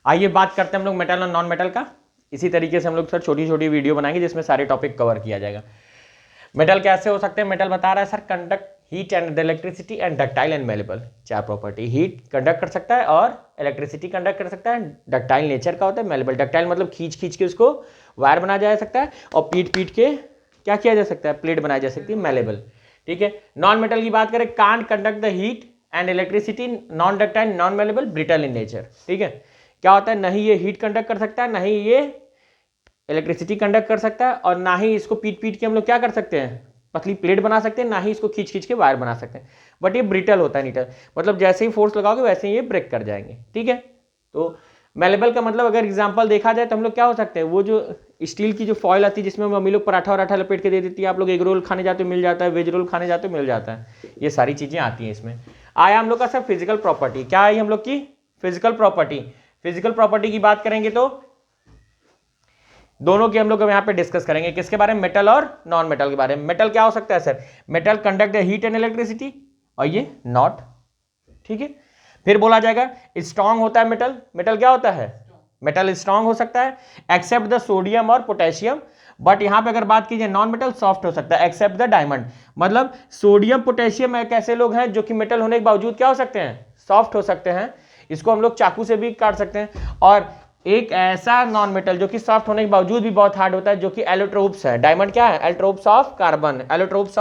आइए बात करते हैं हम लोग मेटल और नॉन मेटल का। इसी तरीके से हम लोग सर छोटी छोटी वीडियो बनाएंगे जिसमें सारे टॉपिक कवर किया जाएगा। मेटल कैसे हो सकते हैं? मेटल बता रहा है sir conduct heat and electricity and ductile and malleable. चार प्रॉपर्टी, हीट कंडक्ट कर सकता है और इलेक्ट्रिसिटी कंडक्ट कर सकता है। डक्टाइल नेचर का होता है, मेलेबल डक्टाइल मतलब खींच खींच के उसको वायर बनाया जा सकता है, और पीट पीट के क्या किया जा सकता है, प्लेट बनाई जा सकती है, मेलेबल। ठीक है। नॉन मेटल की बात करें, can't conduct the heat and electricity, non ductile, non malleable, brittle in nature. ठीक है। क्या होता है, नहीं ये हीट कंडक्ट कर सकता है, नहीं ये इलेक्ट्रिसिटी कंडक्ट कर सकता है, और ना ही इसको पीट पीट के हम लोग क्या कर सकते हैं, पतली प्लेट बना सकते हैं, ना ही इसको खींच खींच के वायर बना सकते हैं। बट ये ब्रिटल होता है, नीटल, मतलब जैसे ही फोर्स लगाओगे वैसे ही ये ब्रेक कर जाएंगे। ठीक है। तो मेलेबल का मतलब अगर एग्जांपल देखा जाए तो हम लोग क्या हो सकते हैं, वो जो स्टील की जो फॉइल आती है जिसमें मम्मी लोग पराठा वराठा लपेट के दे देती है, आप लोग एग रोल खाने जाते हो मिल जाता है, वेज रोल खाने जाते हो मिल जाता है, ये सारी चीजें आती हैं इसमें। आया हम लोग का सर फिजिकल प्रॉपर्टी। क्या आई हम लोग की? Physical property. फिजिकल प्रॉपर्टी की बात करेंगे तो दोनों की हम लोग यहाँ पे डिस्कस करेंगे। किसके बारे में? मेटल और नॉन मेटल के बारे में। मेटल क्या हो सकता है sir? Metal conduct the heat and electricity, और ये नॉट। ठीक है। फिर बोला जाएगा स्ट्रांग होता है मेटल। मेटल क्या होता है? मेटल स्ट्रांग हो सकता है एक्सेप्ट द सोडियम और पोटेशियम। बट यहां पे अगर बात कीजिए नॉन मेटल सॉफ्ट हो सकता है एक्सेप्ट द डायमंड। मतलब सोडियम पोटेशियम एक ऐसे लोग हैं जो कि मेटल होने के बावजूद क्या हो सकते हैं, सॉफ्ट हो सकते हैं। इसको हम लोग चाकू से भी काट सकते हैं। और एक ऐसा नॉन मेटल जो कि सॉफ्ट होने के बावजूद भी बहुत हार्ड होता है, जो कि एलोट्रोप्स है। डायमंड क्या है? Allotropes of carbon. Allotropes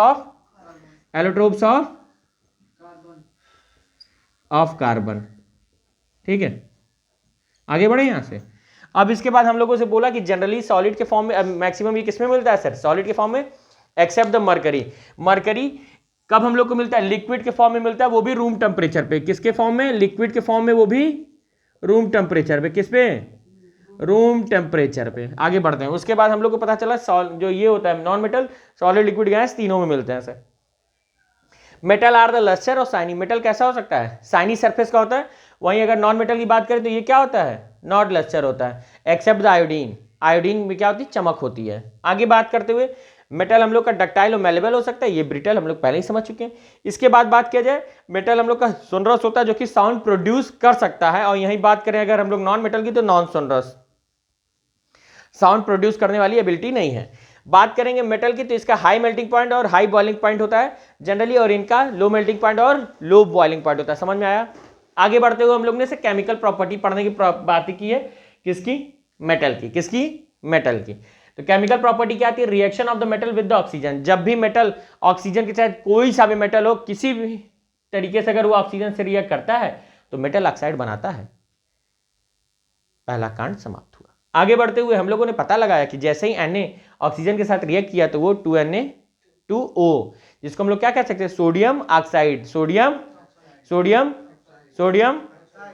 of carbon. ठीक है। आगे बढ़े यहां से। अब इसके बाद हम लोगों से बोला कि जनरली सॉलिड के फॉर्म में, मैक्सिमम ये किसमें मिलता है सर? सॉलिड के फॉर्म में, एक्सेप्ट द मरकरी। मरकरी कब हम लोग को मिलता है? लिक्विड के फॉर्म में मिलता है, वो भी रूम टेम्परेचर पे। किसके फॉर्म में? लिक्विड के फॉर्म में, वो भी रूम टेम्परेचर पे। किस पे? रूम टेम्परेचर पे। आगे बढ़ते हैं। उसके बाद हम लोग को पता चला जो ये होता है non metal, solid, liquid, gas, तीनों में मिलते हैं sir. Metal are the lustre और शाइनी। मेटल कैसा हो सकता है? शाइनी सरफेस का होता है। वहीं अगर नॉन मेटल की बात करें तो ये क्या होता है? नॉट लस्टर होता है एक्सेप्ट द आयोडीन। आयोडीन में क्या होती है? चमक होती है। आगे बात करते हुए मेटल हम लोग का डक्टाइल और मेलेबल हो सकता है, ये ब्रिटल हम लोग पहले ही समझ चुके हैं। इसके बाद बात किया जाए, मेटल हम लोग का सोनरस होता है जो कि साउंड प्रोड्यूस कर सकता है, और यही बात करें अगर हम लोग नॉन मेटल की तो नॉन सोनरस, साउंड प्रोड्यूस करने वाली एबिलिटी नहीं है। बात करेंगे मेटल की तो इसका हाई मेल्टिंग पॉइंट और हाई बॉइलिंग पॉइंट होता है जनरली, और इनका लो मेल्टिंग पॉइंट और लो बॉइलिंग पॉइंट होता है। समझ में आया? आगे बढ़ते हुए हम लोग ने से केमिकल प्रॉपर्टी पढ़ने की बात की है। किसकी? मेटल की। किसकी? मेटल की। तो केमिकल प्रॉपर्टी क्या आती है? Reaction of the metal with the oxygen. जब भी मेटल ऑक्सीजन के साथ, कोई सा भी मेटल हो, किसी भी तरीके से अगर वो ऑक्सीजन से रिएक्ट करता है तो मेटल ऑक्साइड बनाता है। पहला कांड समाप्त हुआ। आगे बढ़ते हुए हम लोगों ने पता लगाया कि जैसे ही Na ऑक्सीजन के साथ रिएक्ट किया तो वो 2Na2O, जिसको हम लोग क्या कह सकते हैं? Sodium oxide. Sodium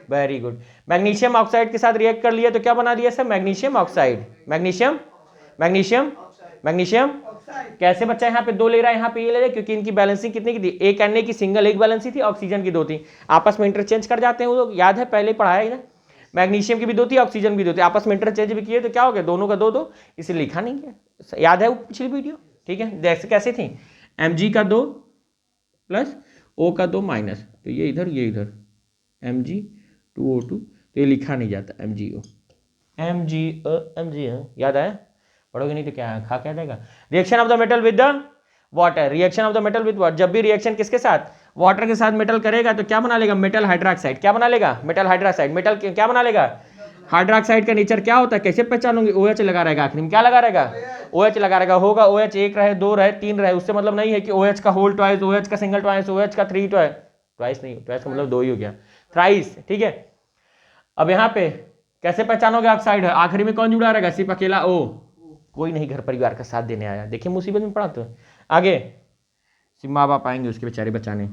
very good. Magnesium oxide के साथ रिएक्ट कर लिया तो क्या बना दिया सर? Magnesium oxide. मैग्नीशियम कैसे बच्चा? यहाँ पे दो ले रहा है, यहाँ पे ये ले रहा है, क्योंकि इनकी बैलेंसिंग कितने की थी? एक Na की सिंगल एक बैलेंसी थी, ऑक्सीजन की दो थी। आपस में इंटरचेंज कर जाते हैं वो लोग, याद है पहले पढ़ाया इधर। मैग्नीशियम की भी दो थी, ऑक्सीजन भी दो थी, आपस में इंटरचेंज भी किए तो क्या हो गया? दोनों का दो दो, इसे लिखा नहीं है, याद है वो पिछली वीडियो? ठीक है। जैसे कैसे थी? Mg का 2 प्लस O का 2 माइनस, तो ये इधर ये इधर, Mg2O2, तो ये लिखा नहीं जाता MgO। याद आया? पढ़ोगे नहीं तो क्या खा क्या देगा? Reaction of the metal with the water. Reaction of the metal with water, जब भी रिएक्शन किसके साथ? वाटर के साथ मेटल करेगा तो क्या बना लेगा? Metal hydroxide. क्या बना लेगा? Metal hydroxide. मेटल क्या बना लेगा? हाइड्रोक्साइड का नेचर क्या होता है? कैसे पहचानोगे? OH लगा रहेगा आखिर में। क्या लगा रहेगा? OH लगा रहेगा। होगा OH एक रहे, दो रहे, तीन रहे, उससे मतलब नहीं है कि OH का होल ट्वाइस, OH का सिंगल ट्वाइस, OH का थ्री ट्वाइस नहीं, ट्वाइस का मतलब दो ही हो गया, थ्राइस। ठीक है। अब यहाँ पे कैसे पहचानोगे ऑक्साइड है? आखिरी में कौन जुड़ा रहेगा? सिर्फ अकेला O। कोई नहीं घर परिवार का साथ देने आया, देखिए मुसीबत में पड़ा तो। आगे सिर्फ माँ बाप आएंगे उसके बेचारे बचाने।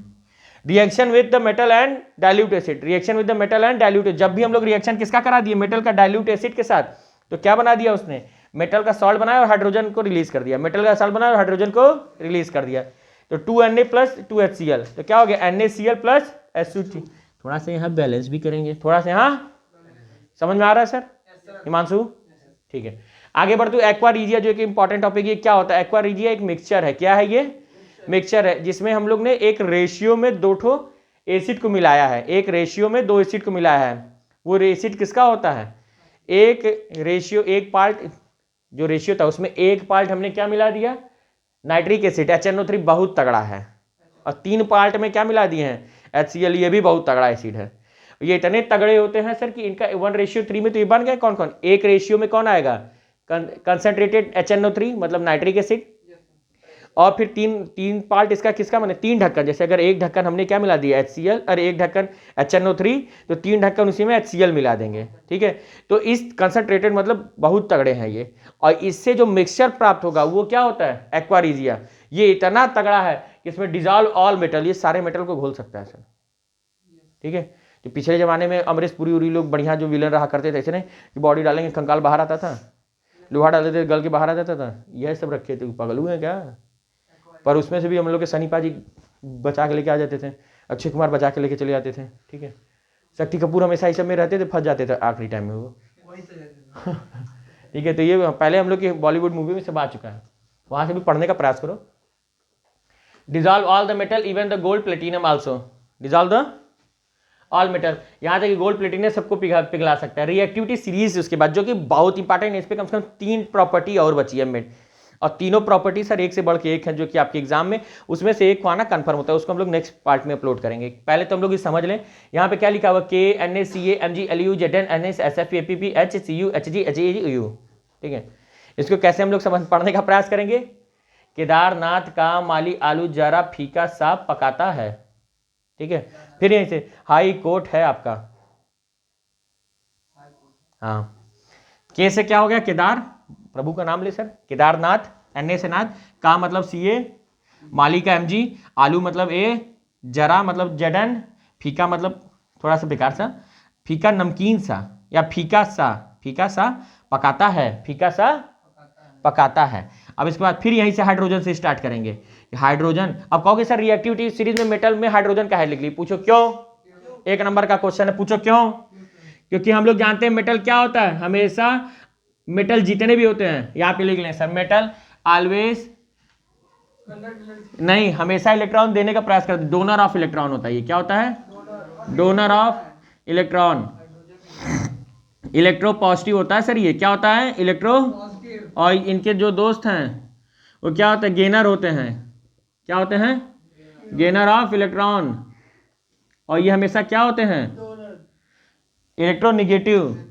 Reaction with the metal and dilute acid. Reaction with the metal and dilute, जब भी हम लोग रिएक्शन किसका करा दिए? मेटल का डाइल्यूट एसिड के साथ, तो क्या बना दिया उसने? मेटल का सॉल्ट बनाया और हाइड्रोजन को रिलीज कर दिया। मेटल का सॉल्ट बनाया और हाइड्रोजन को रिलीज कर दिया, तो 2Na प्लस 2HCl, तो क्या हो गया? NaCl plus SO2। थोड़ा सा यहाँ बैलेंस भी करेंगे, थोड़ा सा यहाँ समझ में आ रहा है सर हिमांशु? ठीक है। आगे बढ़ते हुए एक्वा रीजिया, जो कि इंपॉर्टेंट टॉपिक है। क्या होता है एक्वा रीजिया? एक मिक्सचर है। क्या है ये? मिक्सचर है, जिसमें हम लोग ने एक रेशियो में दो ठो एसिड को मिलाया है, एक रेशियो में दो एसिड को मिलाया है। वो एसिड किसका होता है, एक रेशियो, एक पार्ट जो रेशियो था उसमें एक पार्ट हमने क्या मिला दिया, नाइट्रिक एसिड HNO3 बहुत तगड़ा है, और 3 पार्ट में क्या मिला दिए हैं, HCl, ये भी बहुत तगड़ा एसिड है। ये इतने तगड़े होते हैं सर कि इनका 1:3 में तो ये बन गए कौन कौन, एक रेशियो में कौन आएगा, कंसंट्रेटेड HNO3 मतलब नाइट्रिक एसिड, और फिर तीन पार्ट इसका किसका माने 3 ढक्कन, जैसे अगर एक ढक्कन हमने क्या मिला दिया HCl और एक ढक्कन HNO3, तो 3 ढक्कन उसी में HCl मिला देंगे, ठीक है। तो इस कंसंट्रेटेड मतलब बहुत तगड़े हैं ये, और इससे जो मिक्सचर प्राप्त होगा वो क्या होता है, एक्वारिजिया। ये इतना तगड़ा है कि इसमें डिजॉल्व ऑल मेटल, ये सारे मेटल को घोल सकता है सर, ठीक है। जो पिछले जमाने में अमरीश पुरी उरी लोग बढ़िया जो विलन रहा करते थे, ऐसे नहीं कि बॉडी डालेंगे कंकाल बाहर आता था, लोहा डालते थे गल के बाहर आ जाता था, यह सब रखे थे, पागल हुए हैं क्या। पर उसमें से भी हम लोग के सनी पाजी बचा के लेके आ जाते थे, अक्षय कुमार बचा के लेके चले जाते थे, ठीक है। शक्ति कपूर हमेशा इस सब में रहते थे, फंस जाते थे आखिरी टाइम में वो ठीक है। तो ये पहले हम लोग की बॉलीवुड मूवी में सब आ चुका है, वहां से भी पढ़ने का प्रयास करो। Dissolve all the metal even the gold platinum also, dissolve the all metal, यहाँ तक गोल्ड प्लेटिनम सबको पिघला सकता है। रिएक्टिविटी सीरीज उसके बाद जो कि बहुत इंपॉर्टेंट है, इस पर कम से कम 3 प्रॉपर्टी और बची है मेट, और तीनों प्रॉपर्टी सर एक से बढ़ के एक है जो कि आपके एग्जाम में उसमें से एक को आना कन्फर्म होता है, उसको हम लोग नेक्स्ट पार्ट में अपलोड करेंगे। पहले तो हम लोग ये समझ लें यहाँ पे क्या लिखा हुआ, KNaCaMgLuZnNaSFAPPHCuHgHgU, ठीक है। इसको कैसे हम लोग समझ पढ़ने का प्रयास करेंगे, केदारनाथ का माली आलू जरा फीका सा पकाता है, ठीक है। फिर यहीं से हाई कोर्ट है आपका, हाँ, के से क्या हो गया, केदार, प्रभु का नाम ले सर, केदारनाथ, NA से नाथ, का मतलब CA, माली का MG, आलू मतलब A, जरा मतलब ZN, फीका मतलब थोड़ा सा बेकार सा, फीका नमकीन सा या फीका सा पकाता है, फीका सा पकाता है। अब इसके बाद फिर यहीं से हाइड्रोजन से स्टार्ट करेंगे। हाइड्रोजन, अब कहोगे सर रिएक्टिविटी सीरीज में मेटल में हाइड्रोजन का है लिख ली, पूछो क्यों, 1 नंबर का क्वेश्चन है, पूछो क्यों। क्योंकि हम लोग जानते हैं मेटल क्या होता है, हमेशा मेटल जितने भी होते हैं, यहाँ पे लिख लें सर, मेटल ऑलवेज नहीं, हमेशा इलेक्ट्रॉन देने का प्रयास करते, डोनर ऑफ इलेक्ट्रॉन होता है। ये क्या होता है, donor of electron, electro positive होता है सर, ये क्या होता है, इलेक्ट्रो, और इनके जो दोस्त हैं वो क्या होते हैं, गेनर होते हैं, क्या होते हैं, गेनर ऑफ इलेक्ट्रॉन, और ये हमेशा क्या होते हैं, इलेक्ट्रो निगेटिव,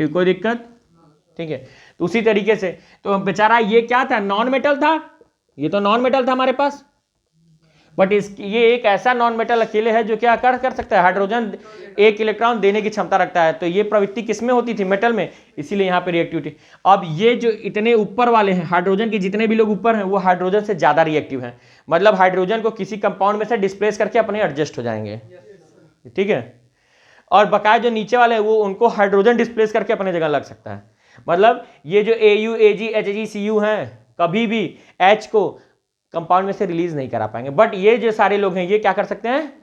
कोई दिक्कत, ठीक है। तो उसी तरीके से तो बेचारा ये क्या था, नॉन मेटल था, ये तो नॉन मेटल था हमारे पास, बट ये एक ऐसा नॉन मेटल अकेले है जो क्या कर सकता है, हाइड्रोजन 1 इलेक्ट्रॉन देने की क्षमता रखता है। तो ये प्रवृत्ति किसमें होती थी, मेटल में, इसीलिए यहाँ पे रिएक्टिविटी। अब ये जो इतने ऊपर वाले हैं, हाइड्रोजन के जितने भी लोग ऊपर हैं वो हाइड्रोजन से ज्यादा रिएक्टिव हैं, मतलब हाइड्रोजन को किसी कंपाउंड में से डिस्प्लेस करके अपने एडजस्ट हो जाएंगे, ठीक है। और बकाया जो नीचे वाले हैं वो उनको हाइड्रोजन डिस्प्लेस करके अपने जगह लग सकता है। मतलब ये जो AU AG HG CU हैं कभी भी H को कंपाउंड में से रिलीज नहीं करा पाएंगे, बट ये जो सारे लोग हैं ये क्या कर सकते हैं,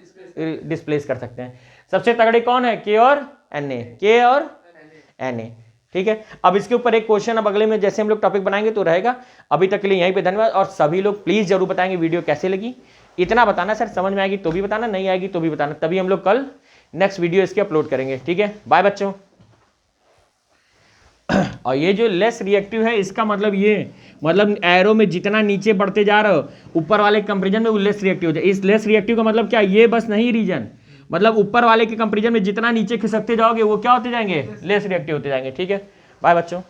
डिस्प्लेस कर सकते हैं। सबसे तगड़े कौन है, K और Na, ठीक है। अब इसके ऊपर एक क्वेश्चन अब अगले में जैसे हम लोग टॉपिक बनाएंगे तो रहेगा। अभी तक के लिए यहीं पे धन्यवाद, और सभी लोग प्लीज जरूर बताएंगे वीडियो कैसे लगी, इतना बताना सर, समझ में आएगी तो भी बताना, नहीं आएगी तो भी बताना, तभी हम लोग कल नेक्स्ट वीडियो इसके अपलोड करेंगे, ठीक है। बाय बच्चों। और ये जो लेस रिएक्टिव है इसका मतलब ये, मतलब एरो में जितना नीचे बढ़ते जा रहे हो ऊपर वाले कंपैरिजन में वो लेस रिएक्टिव हो जाए। इस लेस रिएक्टिव का मतलब क्या, ये बस नहीं रीजन, मतलब ऊपर वाले के कंपैरिजन में जितना नीचे खिसकते जाओगे वो क्या होते जाएंगे, लेस रिएक्टिव होते जाएंगे, ठीक है। बाय बच्चों।